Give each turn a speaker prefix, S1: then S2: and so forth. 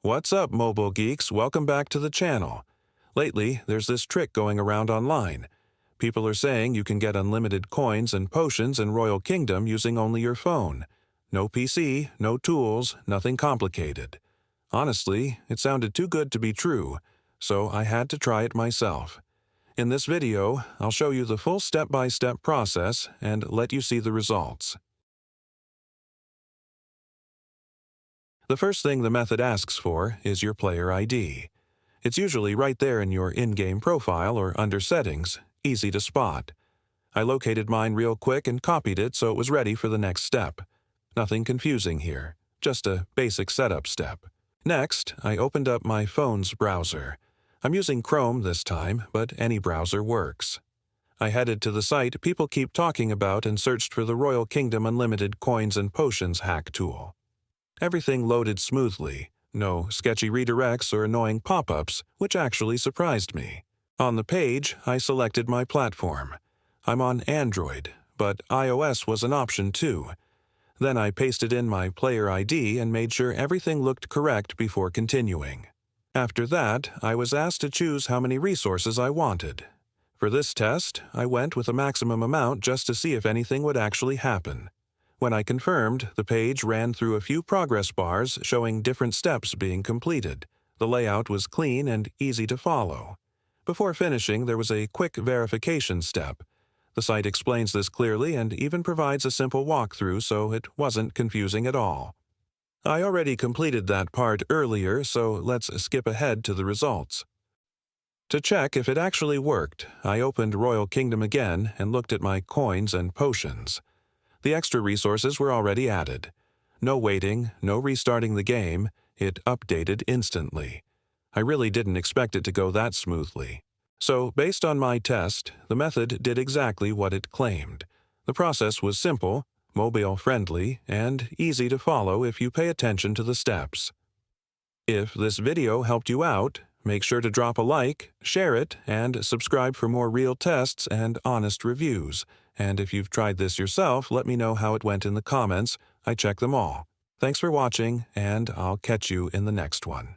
S1: What's up, mobile geeks? Welcome back to the channel. Lately, there's this trick going around online. People are saying you can get unlimited coins and potions in Royal Kingdom using only your phone. No PC, no tools, nothing complicated. Honestly, it sounded too good to be true, so I had to try it myself. In this video, I'll show you the full step-by-step process and let you see the results. The first thing the method asks for is your player ID. It's usually right there in your in-game profile or under settings, easy to spot. I located mine real quick and copied it so it was ready for the next step. Nothing confusing here, just a basic setup step. Next, I opened up my phone's browser. I'm using Chrome this time, but any browser works. I headed to the site people keep talking about and searched for the Royal Kingdom Unlimited Coins and Potions hack tool. Everything loaded smoothly, no sketchy redirects or annoying pop-ups, which actually surprised me. On the page, I selected my platform. I'm on Android, but iOS was an option too. Then I pasted in my player ID and made sure everything looked correct before continuing. After that, I was asked to choose how many resources I wanted. For this test, I went with a maximum amount just to see if anything would actually happen. When I confirmed, the page ran through a few progress bars showing different steps being completed. The layout was clean and easy to follow. Before finishing, there was a quick verification step. The site explains this clearly and even provides a simple walkthrough, so it wasn't confusing at all. I already completed that part earlier, so let's skip ahead to the results. To check if it actually worked, I opened Royal Kingdom again and looked at my coins and potions. The extra resources were already added. No waiting, no restarting the game, it updated instantly. I really didn't expect it to go that smoothly. So, based on my test, the method did exactly what it claimed. The process was simple, mobile-friendly, and easy to follow if you pay attention to the steps. If this video helped you out, make sure to drop a like, share it, and subscribe for more real tests and honest reviews. And if you've tried this yourself, let me know how it went in the comments. I check them all. Thanks for watching, and I'll catch you in the next one.